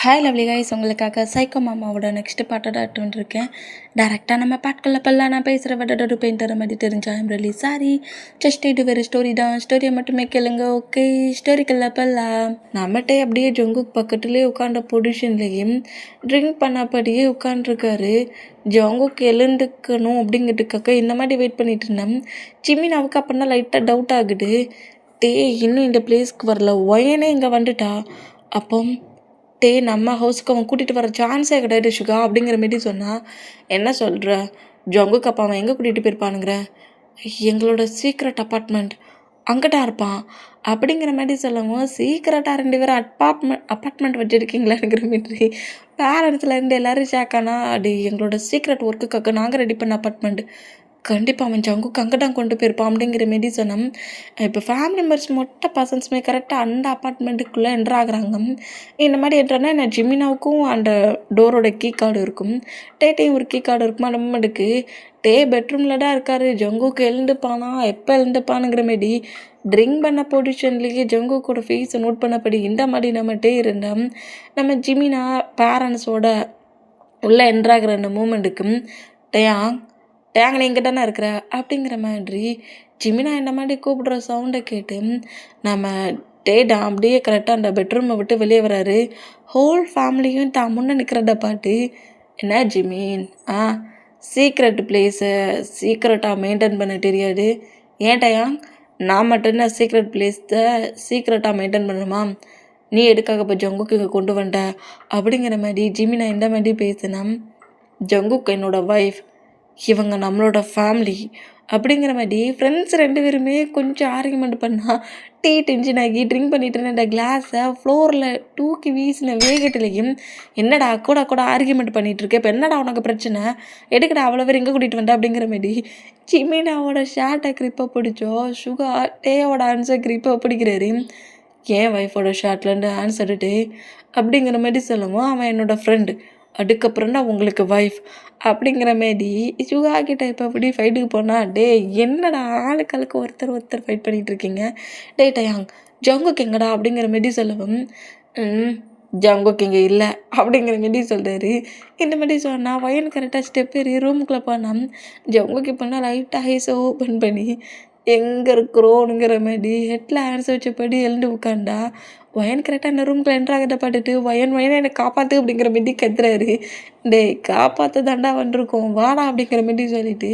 Hi lovely guys, உங்களுக்காக psycho மாமாவோட next பாட்டோட இருக்கேன். டேரெக்டாக நம்ம பாட்களில் பல்லாம் நான் பேசுகிற வடடு பெயிண்டரை மாதிரி தெரிஞ்சா ஐம் ரியலி சாரி. ஜஸ்ட் இது வேறு ஸ்டோரி தான், ஸ்டோரியை மட்டுமே கேளுங்க. ஓகே, ஸ்டோரிக்குள்ள பல்லாம் நம்மகிட்டே அப்படியே ஜொங்குக்கு பக்கத்துலேயே உட்காண்ட பொசிஷன்லேயும் ட்ரிங்க் பண்ணப்படியே உட்காண்ட்ருக்காரு. ஜொங்குக்கு எழுந்துக்கணும் அப்படிங்கிறதுக்காக இந்த மாதிரி வெயிட் பண்ணிட்டு இருந்தேன். ஜிமினாவுக்கு அப்போனா லைட்டாக டவுட் ஆகுது. இன்னும் இந்த பிளேஸ்க்கு வரல, ஒயனே இங்கே வந்துட்டா. அப்போ நம்ம ஹவுஸ்க்கு அவன் கூட்டிகிட்டு வர சான்ஸே கிடையாது சுகா அப்படிங்கிற மாரி சொன்னால், என்ன சொல்கிற ஜொங்குக்கு அப்பா அவன் எங்கே கூட்டிகிட்டு போயிருப்பானுங்கிற? எங்களோட சீக்ரெட் அப்பார்ட்மெண்ட் அங்கிட்டா இருப்பான் அப்படிங்கிற மாதிரி சொல்லவும், சீக்கிரட்டாக 2 பேரும் அப்பார்ட்மெண்ட் வச்சுருக்கீங்களாங்கிற மாரி பேரண்ட்ஸ்லேருந்து எல்லோரும் ஷேக்கானா. அது எங்களோட சீக்ரெட் ஒர்க்குக்காக நாங்கள் ரெடி பண்ண அப்பார்ட்மெண்ட், கண்டிப்பாக அவன் ஜங்குக்கு அங்கே தான் கொண்டு போயிருப்பான் அப்படிங்கிற மாரி சொன்னோம். இப்போ ஃபேமிலி மெம்பர்ஸ் மொட்டை பர்சன்ஸுமே கரெக்டாக அந்த அப்பார்ட்மெண்ட்டுக்குள்ளே என்ட்ராகிறாங்க. இந்த மாதிரி என்ட்ரானா என்ன, ஜிமினாவுக்கும் அந்த டோரோட கீ கார்டு இருக்கும், டேட்டையும் ஒரு கீ கார்டு இருக்குமா நம்மளுக்கு. பெட்ரூமில் தான் இருக்கார். ஜங்குக்கு எழுந்துப்பானா, எப்போ எழுந்துப்பானுங்கிற மாரி ட்ரிங்க் பண்ண பொசிஷன்லேயே ஜங்குக்கோட ஃபேஸை நோட் பண்ணப்படி இந்த மாதிரி நம்மகிட்டே இருந்தோம். நம்ம ஜிமினா பேரண்ட்ஸோட உள்ளே என்ட்ராகிற அந்த மூமெண்ட்டுக்கும் டேங்க நீ இங்கே தானே இருக்கிற அப்படிங்கிற மாதிரி ஜிமினா இந்த மாதிரி கூப்பிடுற சவுண்டை கேட்டு நம்ம டேடா அப்படியே கரெக்டாக அந்த பெட்ரூமை விட்டு வெளியே வராரு. ஹோல் ஃபேமிலியும் தான் முன்னே நிற்கிறத பார்த்து, என்ன ஜிமின், சீக்ரெட் பிளேஸை சீக்ரெட்டாக மெயின்டைன் பண்ண தெரியாது ஏன்டையா? நான் மட்டும்தான் சீக்ரெட் பிளேஸை சீக்ரெட்டாக மெயின்டைன் பண்ணணுமா? நீ எதுக்காக இப்போ ஜங்குக்கு இங்கே கொண்டு வந்த அப்படிங்கிற மாதிரி ஜிமினா இந்த மாதிரி பேசினா, ஜங்குக்கு என்னோடய ஒய்ஃப், இவங்க நம்மளோட ஃபேமிலி அப்படிங்கிற மாதிரி ஃப்ரெண்ட்ஸ் 2 பேருமே கொஞ்சம் ஆர்கியூமெண்ட் பண்ணால் டென்ஷன் ஆகி ட்ரிங்க் பண்ணிட்டு இருந்த அந்த கிளாஸை ஃப்ளோரில் தூக்கி வீசின வேகத்துலேயும், என்னடா கூட ஆர்கியூமெண்ட் பண்ணிகிட்டு இருக்கேன், இப்போ என்னடா உனக்கு பிரச்சனை, எடுக்கடா அவ்வளோ பேர் எங்கே கூட்டிகிட்டு வந்தேன் அப்படிங்கிற மாதிரி ஜிமினாவோட ஷார்ட்டை கிரிப்பை பிடிச்சோ சுகா டேயோட ஆன்சர் கிரிப்பை பிடிக்கிறாரு. என் ஒய்ஃபோட ஷார்ட்லேருந்து ஆன்சர்ட்டு அப்படிங்கிற மாதிரி சொல்லவும், அவன் என்னோடய ஃப்ரெண்டு, அதுக்கப்புறம் தான் உங்களுக்கு ஒய்ஃப் அப்படிங்கிற மாரி சுகா கிட்ட இப்போ அப்படி ஃபைட்டுக்கு போனால், என்னடா ஆளுக்கு ஒருத்தர் ஃபைட் பண்ணிகிட்டு இருக்கீங்க, டயாங் ஜங்குக்கு எங்கடா அப்படிங்கிற மாரி சொல்லவும், ஜங்குக்கு இங்கே இல்லை அப்படிங்கிற மாரி சொல்கிறாரு. இந்த மாதிரி சொன்னால் வயன் கரெக்டாக ஸ்டெப் ஏறி ரூமுக்குள்ளே போனால், ஜங்குக்கு இப்போனா லைட்டாக ஐஸை ஓப்பன் பண்ணி எங்கே இருக்கிறோனுங்கிற மாதிரி ஹெட்டில் ஆன்சர் வச்சபடி எழுந்து உட்காண்டா, வயன் கரெக்டாக அந்த ரூம்குள்ளே என்ட்ராகிறத பார்த்துட்டு வயன் என்னை காப்பாற்று அப்படிங்கிற மாரி கத்துறாரு. காப்பாற்ற தாண்டா வந்திருக்கோம் வாடா அப்படிங்கிற மாரி சொல்லிட்டு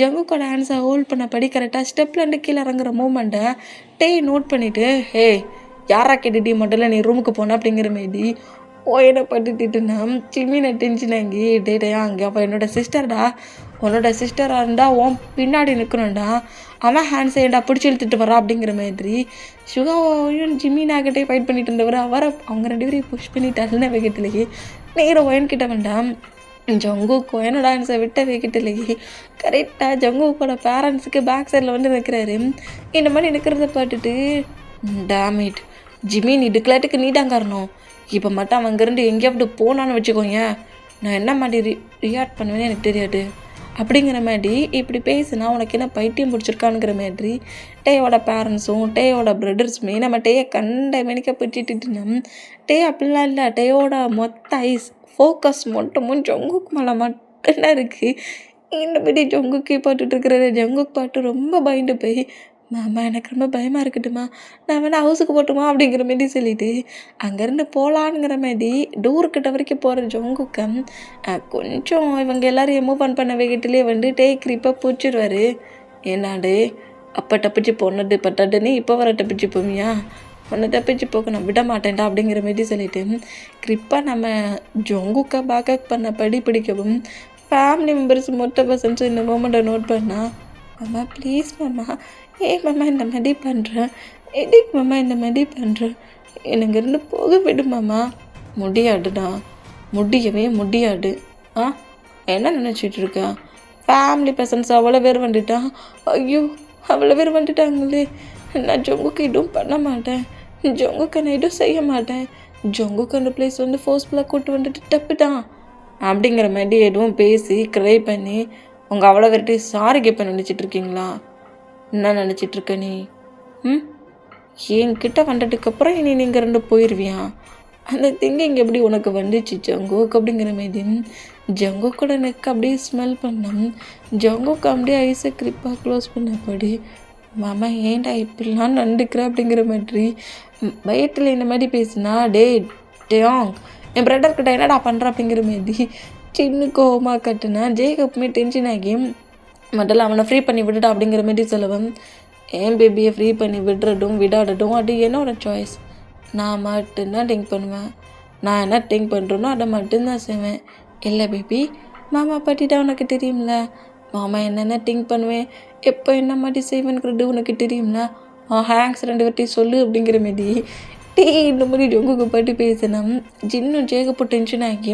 ஜங்குக்கோட ஆன்சரை ஹோல்ட் பண்ணபடி கரெக்டாக ஸ்டெப்லேருந்து கீழே இறங்குற மூமெண்ட்டை நோட் பண்ணிவிட்டு, யாரா கேட்டுட்டி முதல்ல நீ ரூமுக்கு போன அப்படிங்கிற மாரி ஓயனை பட்டுட்டுனா சிம்மினை டென்ஷன் ஆகி, அங்கே அப்போ என்னோட சிஸ்டர்டா, உன்னோட சிஸ்டராக இருந்தால் உன் பின்னாடி நிற்கணும்டா, அவன் ஹேண்ட்ஸ் ஏண்டா பிடிச்சி இழுத்துட்டு வரா அப்படிங்கிற மாதிரி சுகாவையும் ஜிமினாக்கிட்டே ஃபைட் பண்ணிட்டு இருந்தவர் அவங்க 2 பேரையும் புஷ் பண்ணிட்டாருன்னு வேகத்திலேயே நேரம் ஒயன்கிட்ட வேண்டாம். ஜங்குக்கு ஒயனோட ஆன்ஸை விட்ட வேகத்திலேயே கரெக்டாக ஜங்குக்கோட பேரண்ட்ஸுக்கு பேக் சைடில் வந்து நிற்கிறாரு. இந்த மாதிரி நிற்கிறத பார்த்துட்டு, டேமிட் ஜிமின், இதுக்குலாட்டுக்கு நீ தான் காரணம், இப்போ மட்டும் அவன் அங்கேருந்து எங்கேயாவது போனான்னு வச்சுக்கோங்க, நான் என்ன மாதிரி ரியாக்ட் பண்ணுவேன்னு எனக்கு தெரியாது அப்படிங்கிற மாதிரி இப்படி பேசுனா உனக்கு என்ன பைத்தியம் பிடிச்சிருக்கானுங்கிற மாதிரி டேயோட பேரண்ட்ஸும் டேயோட பிரதர்ஸுமே நம்ம கண்ட மெனிக்க பிடிச்சிட்டுனோம். அப்படிலாம் இல்லை, டேயோட மொத்த ஐஸ் ஃபோக்கஸ் மட்டும் ஜங்குக்கு மேலே மட்டும்தான் இருக்குது. இந்த மாதிரி ஜங்குக்கு பாட்டுட்டு இருக்கிறது ஜங்குக்கு பாட்டு ரொம்ப பயந்து போய், மாமா எனக்கு ரொம்ப பயமாக இருக்கட்டுமா, நான் வேணா ஹவுஸுக்கு போட்டுமா அப்படிங்கிற மாரி சொல்லிவிட்டு அங்கேருந்து போகலான்ங்கிற மாதிரி டோர்கிட்ட வரைக்கும் போகிற ஜங்குக்கம் கொஞ்சம் இவங்க எல்லோரும் மூவ் பண்ண வேகத்திலே வந்து கிரிப்பாக பிடிச்சிடுவார். ஏன்னாடு அப்போ டப்பிச்சு போனது பட்டாட்டுன்னு இப்போ வர டப்பிச்சு போவியா, உன்னை தப்பிச்சு போக நான் விட மாட்டேன்டா அப்படிங்கிற மாரி சொல்லிவிட்டு கிரிப்பாக நம்ம ஜங்குக்கை பேக்கப் பண்ண பிடிக்கவும் ஃபேமிலி மெம்பர்ஸ் மொட்டை பர்சன்ஸ் இந்த மூமெண்ட்டை நோட் பண்ணால், மாமா ப்ளீஸ் மாமா, மாமா இந்த மாதிரி பண்ணுறேன், எதுக்கு மாமா இந்த மாதிரி பண்ணுறேன், எனக்கு இருந்து போக விடு மாமா. முடியாதுடா, முடியவே முடியாது. என்ன நினச்சிட்ருக்கா, ஃபேமிலி பர்சன்ஸ் அவ்வளோ பேர் வந்துட்டான், ஐயோ அவ்வளோ பேர் வந்துட்டாங்களே, நான் ஜங்குக்கு எதுவும் பண்ண மாட்டேன், ஜங்குக்கு நான் எதுவும் செய்ய மாட்டேன், ஜங்குக்கு அந்த பிளேஸ் வந்து ஃபோர்ஸ்ஃபுல்லாக கூட்டு வந்துட்டு தப்பு தான் அப்படிங்கிற மாதிரி எதுவும் பேசி க்ரை பண்ணி உங்கள் அவ்வளோ பேர்கிட்ட சாரி கேட்ப நினச்சிட்ருக்கீங்களா? என்ன நினச்சிட்ருக்க நீ? என்கிட்ட வந்ததுக்கப்புறம் இனி நீங்கள் 2 போயிடுவியா? அந்த திங்கிங் எப்படி உனக்கு வந்துச்சு ஜங்குக் அப்படிங்கிற மாரி ஜங்குக்கோட நெக் அப்படியே ஸ்மெல் பண்ணோம். ஜங்குக்கு அப்படியே ஐஸை கிரிப்பாக க்ளோஸ் பண்ணப்படி மாமா ஏன்டா இப்படிலாம் நண்டுக்கிற அப்படிங்கிற மாதிரி வயிற்றில் இந்த மாதிரி பேசுனா டேயாங் என் பிரதர்கிட்ட என்னடா பண்ணுற அப்படிங்கிற மாதிரி சின்ன கோவமாக கட்டுனா ஜேகப்புமே டென்ஷன் ஆகி முதல்ல அவனை ஃப்ரீ பண்ணி விட்டுட்டா அப்படிங்கிற மாதிரி சொல்லுவேன். ஏன் பேபியை ஃப்ரீ பண்ணி விடுறட்டும் விடாடட்டும் அது என்னோட சாய்ஸ். நான் மட்டும்தான் திங்க் பண்ணுவேன். நான் என்ன திங்க் பண்ணுறேனோ அதை மட்டும்தான் செய்வேன். இல்லை பேபி மாமா பற்றி தான் உனக்கு தெரியும்ல. மாமா என்னென்ன திங்க் பண்ணுவேன் எப்போ என்ன மாதிரி செய்வேன்ங்கிறது உனக்கு தெரியும்ல. ஹேங்க்ஸ் 2 வாட்டி சொல்லு அப்படிங்கிற மாரி இந்த மாதிரி ஜங்குக்கு பாட்டு பேசினேன். ஜின்னும் ஜேகப்போ டென்ஷன் ஆகி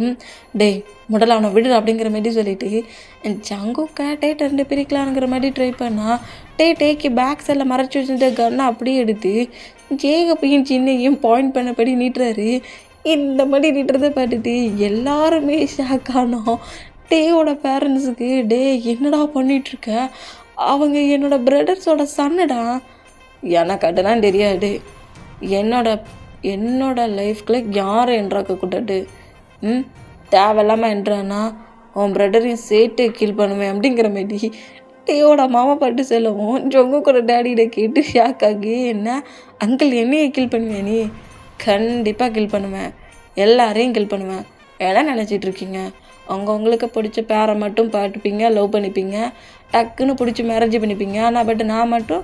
முதல்ல அவனை விடுற அப்படிங்கிற மாதிரி சொல்லிட்டு ஜங்குக்கா டேட் 2 பிரிக்கலாங்கிற மாதிரி ட்ரை பண்ணா டேக்கு பேக் சைடில் மறைச்சி வச்சுருந்த கன்னை அப்படியே எடுத்து ஜேகப்பையும் சின்னையும் பாயிண்ட் பண்ணபடி நீட்டுறாரு. இந்த மாதிரி நீட்டுறதை பார்த்துட்டு எல்லாருமே ஷாக் ஆனோம். டேயோட பேரண்ட்ஸுக்கு என்னடா பண்ணிகிட்ருக்க, அவங்க என்னோடய பிரதர்ஸோட சன்னுடா. எனக்கு அதெல்லாம் தெரியாது. என்னோட லைஃப்குள்ளே யாரும் என்றாக்கக்கூடாது. தேவையில்லாமல் என்றானா உன் பிரதரையும் சேர்த்து கில் பண்ணுவேன் அப்படிங்கிற மாதிரி டேயோட மாமா பாட்டு சொல்லவும் ஜங்குக்கோட டேடியிட கேட்டு ஷாக் ஆகி என்ன அங்கிள் என்னையே கில் பண்ணுவேன் நீ? கண்டிப்பாக கில் பண்ணுவேன், எல்லாரையும் கில் பண்ணுவேன். என்ன நினச்சிட்ருக்கீங்க? அவங்கவுங்களுக்கு பிடிச்ச பேரை மட்டும் பார்த்துப்பீங்க, லவ் பண்ணிப்பீங்க, டக்குன்னு பிடிச்சி மேரேஜ் பண்ணிப்பீங்க. ஆனால் நான் மட்டும்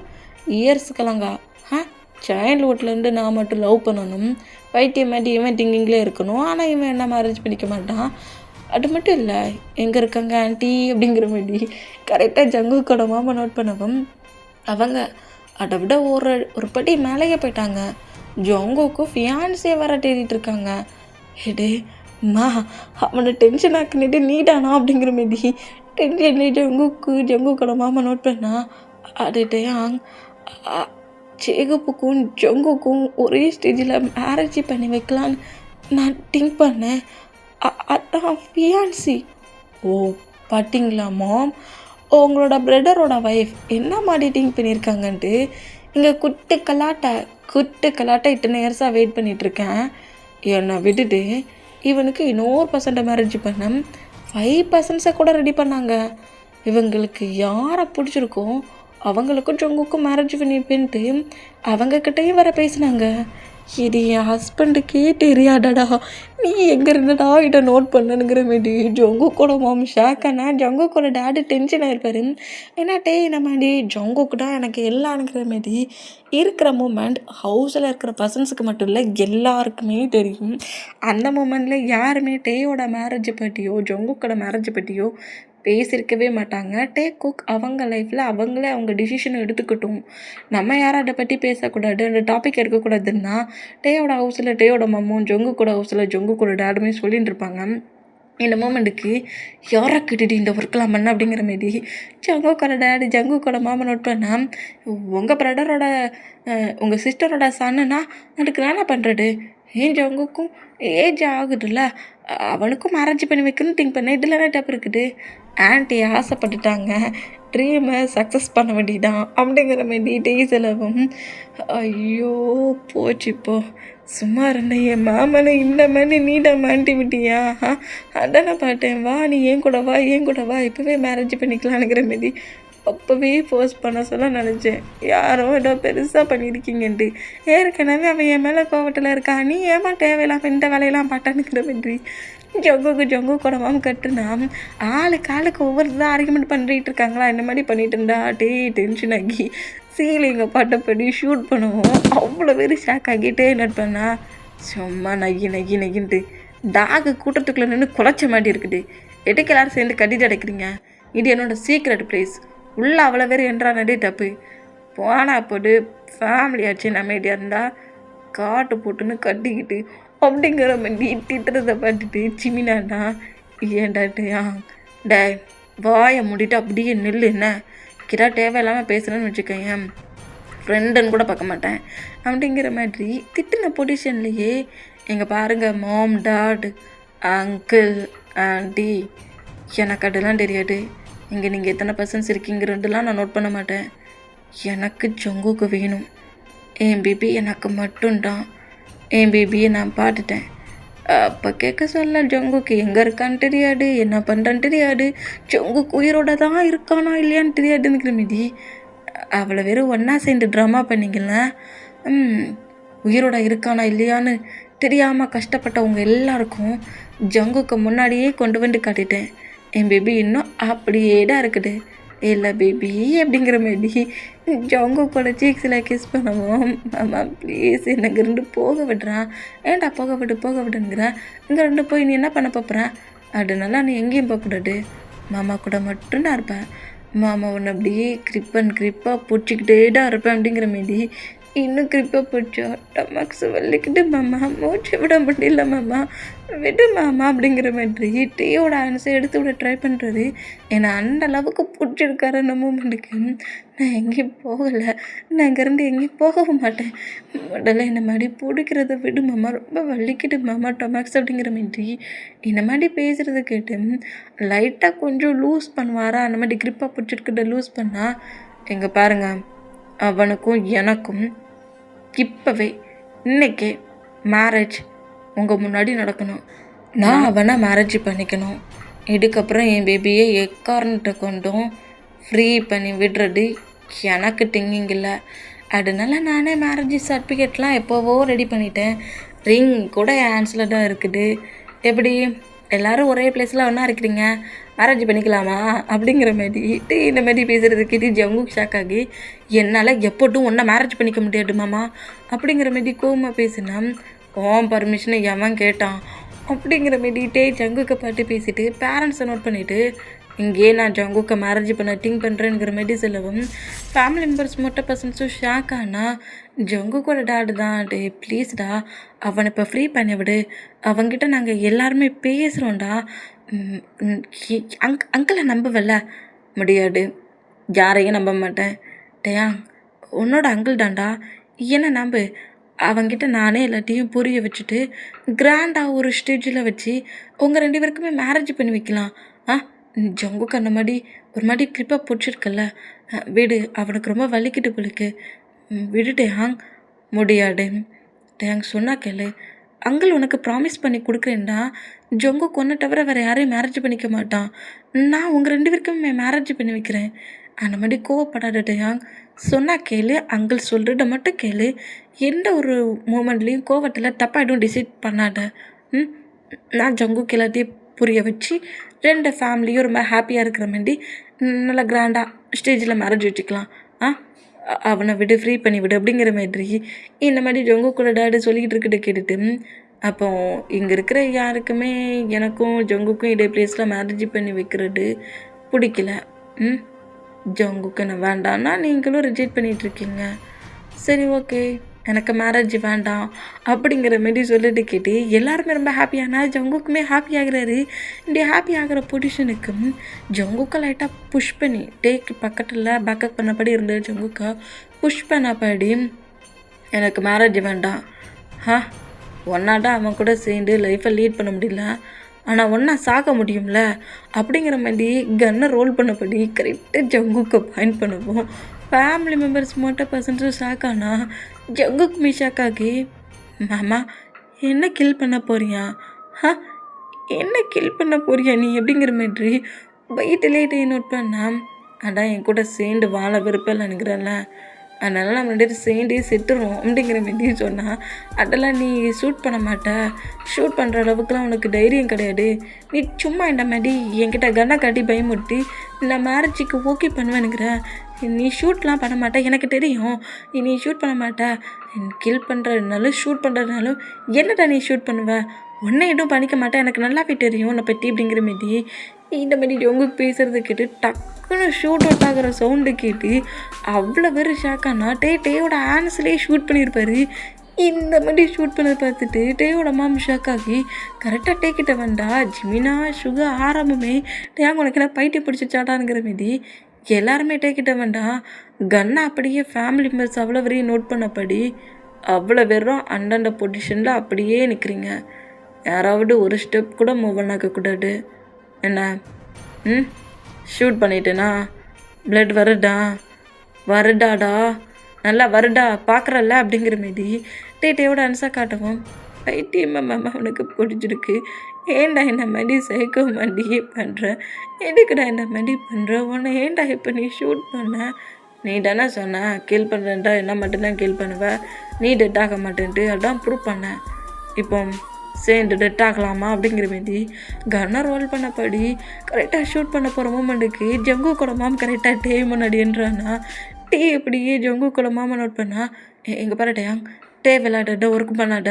இயர்ஸுக்கலாங்க சைல்ட்ஹுட்லேருந்து நான் மட்டும் லவ் பண்ணணும், வைத்தியம் மாதிரி இவன் திங்கிங்லே இருக்கணும். ஆனால் இவன் என்ன மேரேஜ் பண்ணிக்க மாட்டான். அது மட்டும் இல்லை எங்கே இருக்காங்க ஆண்டி அப்படிங்கிற மாதிரி கரெக்டாக ஜங்குக்கோட மாமா நோட் பண்ணவும் அவங்க அதை விட ஒரு படி மேலேயே போயிட்டாங்க. ஜங்குக்கும் ஃபியான்ஸே வர தேடிட்டு இருக்காங்க. மா அவனை டென்ஷன் ஆக்குனிட்டு நீடானா அப்படிங்கிற மாரி டென்ஷன் ஜங்குக்கோட மாமா நோட் பண்ணா அதுட்டையாங் ஜேகப்புக்கும் ஜங்குக்கும் ஒரே ஸ்டேஜில் மேரேஜ் பண்ணி வைக்கலான்னு நான் திங்க் பண்ணேன். அதான் ஃபியான்சி. ஓ பார்த்தீங்களா மாம், உங்களோட பிரதரோட ஒய்ஃப் என்ன மாதிரி திங்க் பண்ணியிருக்காங்கன்ட்டு இங்கே குட்டு கலாட்டை இத்தனை இயர்ஸாக வெயிட் பண்ணிகிட்ருக்கேன். என்னை விட்டுட்டு இவனுக்கு இன்னொரு பர்சன்ட்டை மேரேஜ் பண்ண 5% கூட ரெடி பண்ணாங்க. இவங்களுக்கு யாரை பிடிச்சிருக்கோ அவங்களுக்கும் ஜங்குக்கும் மேரேஜ் பண்ணிப்பேன்ட்டு அவங்கக்கிட்டையும் வர பேசினாங்க. இது என் ஹஸ்பண்டுக்கே தெரியாடா, நீ எங்கே இருந்தடா இதை நோட் பண்ணனுங்கிற மாரி ஜங்குக்கோட மாம் ஷாக்கானா ஜங்குக்கோட டேடி டென்ஷன் ஆகிருப்பார். ஏன்னா நம்ம ஜங்குக்கு தான் எனக்கு எல்லாம்ங்கிற மாரி இருக்கிற மூமெண்ட் ஹவுஸில் இருக்கிற பர்சன்ஸுக்கு மட்டும் இல்லை எல்லாருக்குமே தெரியும். அந்த மூமெண்ட்டில் யாருமே டேயோட மேரேஜ் பற்றியோ ஜங்குக்கோட மேரேஜ் பற்றியோ பேசியிருக்கவே மாட்டாங்க. குக் அவங்க லைஃப்பில் அவங்களே அவங்க டிசிஷனை எடுத்துக்கிட்டும். நம்ம யாரும் அதை பற்றி பேசக்கூடாது, அந்த டாபிக் எடுக்கக்கூடாதுன்னா டேயோட ஹவுஸில் டேயோட மம்மும் ஜங்குக்கோட ஹவுஸில் ஜங்குக்கோட டேடுமே சொல்லிட்டு இருப்பாங்க. இந்த மூமெண்ட்டுக்கு யாரை கிட்டிட்டு இந்த ஒர்க்கெலாம் பண்ண அப்படிங்கிற மாரி ஜங்குக்கோட டேடி ஜங்குக்கோட மாமா நோட் பண்ணால் உங்கள் பிரதரோட உங்கள் சிஸ்டரோட சன்னுன்னா அதுக்கு என்ன பண்ணுறது? ஏன் ஜங்குக்கும் ஏஜ் ஆகுதுல்ல, அவனுக்கும் மேரேஜ் பண்ணி வைக்கணும்னு திங்க் பண்ணேன். இதில் என்ன டப் இருக்குது? ஆன்ட்டி ஆசைப்பட்டுட்டாங்க, ட்ரீமை சக்ஸஸ் பண்ண வேண்டியதான் அப்படிங்கிற மாதிரி செலவும். ஐயோ போச்சு இப்போ. சும்மா இருந்தேன் என் மாமனை இந்த மாதிரி நீடா மாட்டி விட்டியா? அதானே பார்த்தேன், வா நீ ஏன் கூட வா இப்போவே மேரேஜ் பண்ணிக்கலான்னுங்கிற மாரி அப்போவே ஃபோர்ஸ் பண்ண சொல்ல நினச்சேன். யாரோ ஏதோ பெருசாக பண்ணியிருக்கீங்கன்ட்டு. ஏற்கனவே அவன் என் மேலே கோவத்தில் இருக்கா, நீ ஏமா தேவையில்லாமல் இந்த வேலையெல்லாம் பாட்டானுங்கிற மாதிரி ஜங்கு குடமாம கட்டுனா ஆளுக்கு ஒவ்வொரு ஆர்குமெண்ட் பண்ணிட்டு இருக்காங்களா. இந்த மாதிரி பண்ணிட்டு இருந்தா டென்ஷன் ஆகி சீலிங்க பட்டப்படி ஷூட் பண்ணுவோம். அவ்வளோ பேர் ஷாக் ஆகிட்டே நட் பண்ணா சும்மா நகின்ட்டு டாகு கூட்டத்துக்குள்ளே நின்று குலைச்ச மாதிரி இருக்குது. எதுக்கு எல்லாரும் சேர்ந்து கட்டிட்டு அடைக்கிறீங்க? இது என்னோடய சீக்ரெட் பிளேஸ், உள்ளே அவ்வளோ பேர் என்றானே தப்பு. போனா போட்டு ஃபேமிலி ஆச்சு அமைதியாக இருந்தால் காட்டு போட்டுன்னு கட்டிக்கிட்டு அப்படிங்கிற மாதிரி திட்டுறதை பார்த்துட்டு சிமினாண்டா ஏண்டாட்டியா வாயை மூடிட்டு அப்படியே நெல் என்ன கிட்டா தேவையில்லாமல் பேசுகிறேன்னு வச்சுக்கேன், ஃப்ரெண்டுன்னு கூட பார்க்க மாட்டேன் அப்படிங்கிற மாதிரி திட்டின பொசிஷன்லேயே எங்கள் பாருங்கள் மாம் டாட் அங்கிள் ஆண்டி எனக்கு அதெல்லாம் தெரியாது. இங்கே நீங்கள் எத்தனை பர்சன்ஸ் இருக்கீங்கிறதுலாம் நான் நோட் பண்ண மாட்டேன். எனக்கு ஜங்குக்கு வேணும். என் பேபி எனக்கு மட்டும்தான். என் பேபியை நான் பார்த்துட்டேன். அப்போ கேட்க சொல்ல ஜங்குக்கு எங்கே இருக்கான்னு தெரியாது, என்ன பண்ணுறான்னு தெரியாது, ஜங்குக்கு உயிரோட தான் இருக்கானா இல்லையான்னு தெரியாதுங்கிற மீதி அவளை வெறும் ஒன்றா சேர்ந்து ட்ராமா பண்ணிக்கல. உயிரோட இருக்கானா இல்லையான்னு தெரியாமல் கஷ்டப்பட்டவங்க எல்லாருக்கும் ஜங்குக்கு முன்னாடியே கொண்டு வந்து காட்டிட்டேன். என் பேபி இன்னும் அப்படியே தான் இருக்குது. இல்லை பேபி அப்படிங்கிற மாதிரி ஜங்குக்கோட சீக்ஸில் கிஸ் பண்ணுவோம். மாமா ப்ளீஸ் எனக்கு ரெண்டு போக விடுறான். ஏன்டா போக விடுங்கிறேன். இங்கே ரெண்டு போய் நீ என்ன பண்ண போகிறேன்? அதனால நீ எங்கேயும் போகக்கூடாது, மாமா கூட மட்டும்தான் இருப்பேன். மாமா உன்னை அப்படியே கிரிப்பாக பிடிச்சிக்கிட்டே தான் இருப்பேன் அப்படிங்கிற மாரி இன்னும் கிரிப்பாக பிடிச்சா டமாக்ஸ் வலிக்கிட்டு மாமா மூச்சு விட முடியல மாமா விடு மாமா அப்படிங்கிற மாதிரி டீயோட ஆன்ஸை எடுத்து விட ட்ரை பண்ணுறது என்னை அந்த அளவுக்கு பிடிச்சிருக்காரு அந்த மூமெண்ட்டுக்கு. நான் எங்கேயும் போகலை, நான் இங்கேருந்து எங்கேயும் போகவும் மாட்டேன். முதல்ல இந்த மாதிரி பிடிக்கிறத விடு மாமா, ரொம்ப வலிக்கிட்டு மாமா டொமாக்ஸ் அப்படிங்கிற மாதிரி இந்த மாதிரி பேசுகிறத கேட்டு லைட்டாக கொஞ்சம் லூஸ் பண்ணுவாரா, அந்த மாதிரி கிரிப்பாக பிடிச்சிருக்கிட்ட லூஸ் பண்ணால் எங்கே பாருங்க, அவனுக்கும் எனக்கும் இப்போவே இன்றைக்கே மேரேஜ் உங்கள் முன்னாடி நடக்கணும். நான் அவனை மேரேஜ் பண்ணிக்கணும். இதுக்கப்புறம் என் பேபியை எக்காரணத்தை கொண்டும் ஃப்ரீ பண்ணி விடுறது எனக்கு திங்கிங் இல்லை. அதனால நானே மேரேஜ் சர்டிஃபிகேட்லாம் எப்போவோ ரெடி பண்ணிட்டேன். ரிங் கூட என் ஹேண்ட்ஸில் தான் இருக்குது. எப்படி எல்லோரும் ஒரே பிளேஸில் ஒன்றா இருக்கிறீங்க, மேரேஜ் பண்ணிக்கலாமா அப்படிங்கிற மாதிரி இந்த மாதிரி பேசுகிறதுக்கு ஜங்குக் ஷாக் ஆகி என்னால் எப்போட்டும் ஒன்றா மேரேஜ் பண்ணிக்க முடியாது மாமா அப்படிங்கிற மாதிரி கோவமாக பேசினா ஓம் பர்மிஷனை எவன் கேட்டான் அப்படிங்கிற மாரி ஜங்குக்கை பாட்டு பேசிட்டு பேரண்ட்ஸை நோட் பண்ணிவிட்டு இங்கேயே நான் ஜங்குக்கை மேரேஜ் பண்ண திங்க் பண்ணுறேங்கிற மாதிரி சொல்லவும் ஃபேமிலி மெம்பர்ஸ் மொட்டை பர்சன்ஸும் ஷாக் ஆனால் ஜங்குக்கோட டேடு தான் டே ப்ளீஸ்டா அவனை இப்போ ஃப்ரீ பண்ணி விடு, அவங்ககிட்ட நாங்கள் எல்லாருமே பேசுகிறோம்டா. அங்கிளை நம்பவில்ல முடியாது, யாரையும் நம்ப மாட்டேன். டேயா உன்னோட அங்கிள் தான்டா, என்ன நம்பு. அவங்கிட்ட நானே எல்லாத்தையும் புரிய வச்சுட்டு கிராண்டாக ஒரு ஸ்டேஜில் வச்சு உங்கள் ரெண்டு பேருக்குமே மேரேஜ் பண்ணி வைக்கலாம். ஜங்குக்கு அந்த மாதிரி ஒரு மாதிரி கிரிப்பாக பிடிச்சிருக்கல்ல, விடு, அவனுக்கு ரொம்ப வலிக்கிட்டு போலுக்கு விடு டேயாங். முடியாது டேயாங், சொன்னா கேளு. அங்கிள் உனக்கு ப்ராமிஸ் பண்ணி கொடுக்குறேன்டா, ஜொங்கு கொன்ன தவிர வேறு யாரையும் மேரேஜ் பண்ணிக்க மாட்டான். நான் உங்கள் ரெண்டு பேருக்குமே மேரேஜ் பண்ணி வைக்கிறேன். அந்த மாதிரி கோவப்படாத டேயாங், சொன்னால் கேளு, அங்கிள் சொல்கிறத மட்டும் கேளு. எந்த ஒரு மூமெண்ட்லேயும் கோவத்தில் தப்பாக எதுவும் டிசைட் பண்ணாத. நான் ஜங்குக்கு எல்லாத்தையும் புரிய வச்சு ரெண்டு ஃபேமிலியும் ரொம்ப ஹாப்பியாக இருக்கிற மாதிரி நல்லா கிராண்டாக ஸ்டேஜில் மேரேஜ் வச்சுக்கலாம். அவனை விடு, ஃப்ரீ பண்ணி விடு அப்படிங்கிற மாதிரி இந்த மாதிரி ஜங்குக்கூட டேடி சொல்லிக்கிட்டு இருக்கிட்ட கேட்டுட்டு அப்போ இங்கே இருக்கிற யாருக்குமே எனக்கும் ஜங்குக்கும் இதே பிளேஸில் மேரேஜ் பண்ணி வைக்கிறது பிடிக்கல. ஜங்குக்கு நான் வேண்டான்னா நீங்களும் ரிஜெக்ட் பண்ணிகிட்ருக்கீங்க. சரி ஓகே, எனக்கு மேரேஜ் வேண்டாம் அப்படிங்கிற மாரி சொல்லிட்டு கேட்டு எல்லாருமே ரொம்ப ஹாப்பியானா ஜங்குக்குமே ஹாப்பி ஆகிறாரு. இப்படி ஹாப்பி ஆகிற பொசிஷனுக்கு ஜங்குக்கை லைட்டாக புஷ் பண்ணி டேக்கு பக்கத்தில் பேக்கப் பண்ணபடி இருந்தது. ஜங்குக்கா புஷ் பண்ணப்படி எனக்கு மேரேஜ் வேண்டாம், ஒன்னாடா அவன் கூட சேர்ந்து லைஃப்பை லீட் பண்ண முடியல, ஆனால் ஒன்றா சாக முடியும்ல அப்படிங்கிற மாதிரி கன்னை ரோல் பண்ணபடி கரெக்டாக ஜங்குக்கை பாயிண்ட் பண்ணுவோம். ஃபேமிலி மெம்பர்ஸ் மட்டும் பர்சன்ஸும் ஷாக்கானா ஜங்குக் மீஷாக்காகி மாமா என்ன கில் பண்ண போறியா, என்ன கில் பண்ண போறியா நீ அப்படிங்கிற மாதிரி வயிற்றுலேட்டே நோட் பண்ணா. அதான் என் கூட சேர்ந்து வாழ விருப்பம் நினைக்கிறேன்ல, அதனால் நம்ம ரெண்டு சேர்ந்தே செத்துருவோம் அப்படிங்கிற மாதிரி சொன்னால் அதெல்லாம் நீ ஷூட் பண்ண மாட்ட, ஷூட் பண்ணுற அளவுக்குலாம் உனக்கு தைரியம் கிடையாது, நீ சும்மா இந்த மாதிரி என்கிட்ட கண்ணை காட்டி பயமுறுத்தி நான் மேரேஜுக்கு ஓகே பண்ணுவேனுங்கிற, நீ ஷூட்லாம் பண்ண மாட்டேன் எனக்கு தெரியும், நீ ஷூட் பண்ண மாட்டேன், கில் பண்ணுறதுனாலும் ஷூட் பண்ணுறதுனாலும் என்னடா நீ ஷூட் பண்ணுவேன், ஒன்றை எதுவும் பண்ணிக்க மாட்டேன் எனக்கு நல்லாவே தெரியும் உன்னை பற்றி அப்படிங்கிற மாரி இந்த மாதிரி உங்களுக்கு பேசுகிறது கேட்டு டக்குன்னு ஷூட் அவுட் ஆகிற சவுண்டு கேட்டு அவ்வளோ பேர் ஷாக்கானா டேயோட ஆன்ஸ்லேயே ஷூட் பண்ணியிருப்பார். இந்த மாதிரி ஷூட் பண்ணதை பார்த்துட்டு டேயோட மாம் ஷாக் ஆகி கரெக்டாக டேக்கிட்ட வேண்டா ஜிமினா சுகா ஆரம்பமே டேங்க உனக்கு என்ன பைட்டியை பிடிச்சிச்சாட்டாங்கிற மாரி எல்லாருமே டேக்கிட்ட வேண்டாம் கன்னை அப்படியே ஃபேமிலி மெம்பர்ஸ் அவ்வளோ வரையும் நோட் பண்ணப்படி அவ்வளோ பேரும் அந்தந்த பொசிஷனில் அப்படியே நிற்கிறீங்க. யாராவது ஒரு ஸ்டெப் கூட மூவ் பண்ணாக்கக்கூடாது. என்ன ஷூட் பண்ணிட்டேனா, பிளட் வருடாடா நல்லா வருடா பார்க்குறல்ல அப்படிங்கிற மாரி டேயோட ஆன்சர் காட்டுவோம். பைத்தியமா மாமா உனக்கு பிடிச்சிருக்கு? ஏன்டா என்ன மாதிரி சைக்கோ மாதிரியே பண்ணுற? எதுக்குடா என்ன மாதிரி பண்ணுற? உன்னை ஏன்டா இப்போ நீ ஷூட் பண்ண? நீ தானே சொன்ன கில் பண்ணுறேன்டா, என்ன மட்டும்தான் கில் பண்ணுவேன், நீ டெட் ஆக மாட்டேன்ட்டு, அதான் ப்ரூவ் பண்ணேன். இப்போ சேர்ந்து டெட் ஆகலாமா அப்படிங்கிற மாரி கன்னை ரோல் பண்ணப்படி கரெக்டாக ஷூட் பண்ண போகிற மூமெண்ட்டுக்கு ஜங்கு கூட மாம் கரெக்டாக டே முன்னாடின்றானா. டே எப்படியே ஜங்கு கூட மாமா நோட் பண்ணா, எங்கள் பாருடையாங் டே விளையாட ஒர்க் பண்ணாட,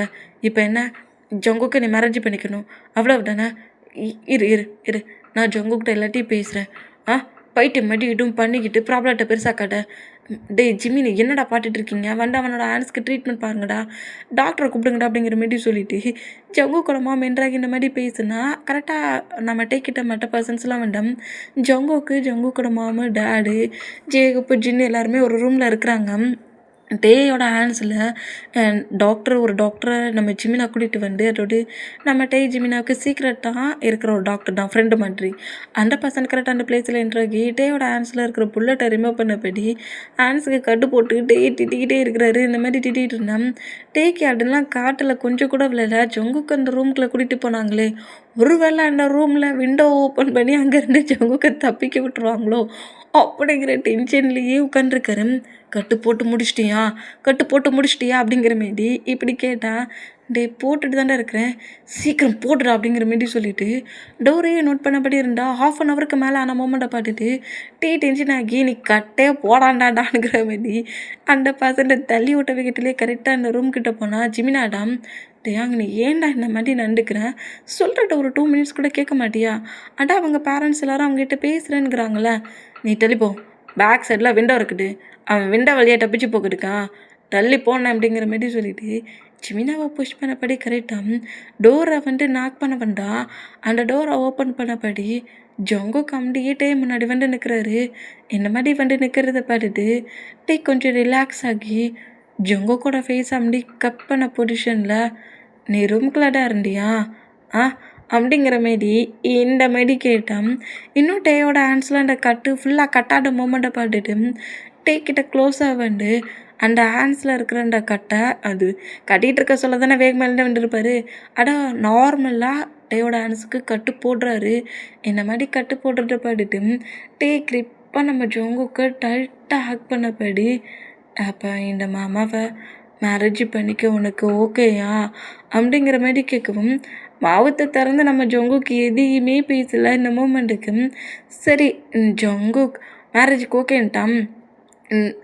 இப்போ என்ன ஜங்குக்கு நீ மேரேஜ் பண்ணிக்கணும் அவ்வளவுதானே? இரு இரு இரு நான் ஜங்குக்கிட்ட எல்லாத்தையும் பேசுகிறேன். போயிட்டு மடி இதுவும் பண்ணிக்கிட்டு ப்ராப்ளத்தை பெருசாக காட்ட. டே ஜிமினி என்னடா பாட்டுட்ருக்கீங்க, வந்து அவனோட ஹேண்ட்ஸ்க்கு ட்ரீட்மெண்ட் பாருங்கடா, டாக்டரை கூப்பிடுங்கடா அப்படிங்கிற மாரி சொல்லிவிட்டு ஜங்கு குளமா மென்றாக இந்த மாதிரி பேசுனா கரெக்டாக நம்ம டேக்கிட்ட மற்ற பர்சன்ஸ்லாம் வேண்டாம். ஜங்கு கூட மாமு டேடு ஜேகப்பு ஜின்னு எல்லாருமே ஒரு ரூமில் இருக்கிறாங்க. டேயோட ஹேண்ட்ஸில் ஒரு டாக்டரை நம்ம ஜிமினா கூட்டிகிட்டு வந்து அதோடு நம்ம டே ஜிமினாவுக்கு சீக்ரெட்டாக இருக்கிற ஒரு டாக்டர் தான், ஃப்ரெண்டு மாதிரி. அந்த பர்சன் கரெக்டாக அந்த பிளேஸில் என்ட்ராகி டேயோட ஹேண்ட்ஸில் இருக்கிற புல்லட்டை ரிமூவ் பண்ணபடி ஹேண்ட்ஸுக்கு கட்டு போட்டு டே திட்டிக்கிட்டே இருக்கிறாரு. இந்த மாதிரி திட்டிகிட்டு இருந்தேன். டேக்கு அதெல்லாம் காட்டில் கொஞ்சம் கூட விளையாட ஜங்குக்கு அந்த ரூம்குள்ளே கூட்டிகிட்டு போனாங்களே, ஒருவேளை அந்த ரூமில் விண்டோ ஓப்பன் பண்ணி அங்கேருந்து ஜங்குக்கு தப்பிக்க விட்டுருவாங்களோ அப்படிங்கிற டென்ஷன்லேயே உட்காந்துருக்காரு. கட்டு போட்டு முடிச்சிட்டியா அப்படிங்கிற மாரி இப்படி கேட்டால், டே போட்டுட்டு தானே இருக்கிறேன், சீக்கிரம் போட்டுடா அப்படிங்கிற மாரி சொல்லிவிட்டு டோரையே நோட் பண்ணபடி இருந்தால் 1/2 ஹவருக்கு மேலே ஆன மூமெண்ட்டை பார்த்துட்டு டென்ஷன் ஆகி நீ கட்டே போடாண்டாடாங்கிற மாரி அந்த பசங்களை தள்ளி விட்ட விக்கெட்டிலே கரெக்டாக அந்த ரூம் கிட்டே போனால் ஜிமினாடாம், டேயாங்க நீ ஏன்டா இந்த மாதிரி நடந்துக்கிறேன், சொல்கிறட்ட ஒரு 2 மினிட்ஸ் கூட கேட்க மாட்டியா? அடா அவங்க பேரண்ட்ஸ் எல்லோரும் அவங்ககிட்ட பேசுகிறேங்கிறாங்களே, நீ தள்ளிப்போ, பேக் சைடில் விண்டோ இருக்குது, அவன் விண்டோ வழியாக தப்பிச்சு போக்கிட்டுக்கான், தள்ளி போனேன் அப்படிங்கிற மாரி சொல்லிவிட்டு ஜிமினாவை புஷ் பண்ணபடி கரெக்டாக டோரை நாக் பண்ண வந்தா அந்த டோரை ஓப்பன் பண்ணபடி ஜங்கு கம்டியே டே முன்னாடி நிற்கிறாரு. இந்த மாதிரி நிற்கிறத பார்த்துட்டு டே கொஞ்சம் ரிலாக்ஸ் ஆகி ஜங்கு கூட ஃபேஸ் அப்படி கட் பண்ண பொசிஷனில், நீ ரூம்குள்ளடா இருந்தியா அப்படிங்கிற மாரி இந்த மாரி கேட்டான். இன்னும் டேயோட ஹேண்ட்ஸில் அந்த கட்டு ஃபுல்லாக கட்டாத மூமெண்ட்டை பார்த்துட்டு டே கிட்ட க்ளோஸாக அந்த ஹேண்ட்ஸில் இருக்கிற அந்த கட்டை அது கட்டிகிட்டு இருக்க சொல்ல தானே வேகமாக வந்துருப்பார். நார்மலாக டேயோட ஹேண்ட்ஸுக்கு கட்டு போடுறாரு. இந்த மாதிரி கட்டு போடுறத பார்த்துட்டு டே கிரிப்பாக நம்ம ஜோங்குக்கு டைட்டாக ஹக் பண்ணபடி, அப்போ இந்த மாமாவை மேரேஜ் பண்ணிக்க உனக்கு ஓகேயா அப்படிங்கிற மாதிரி கேட்கவும் மாவத்தை திறந்து நம்ம ஜொங்குக்கு எதையுமே பேசலை இந்த மூமெண்ட்டுக்கு. சரி ஜொங்குக் மேரேஜுக்கு ஓகேன்ட்டான்,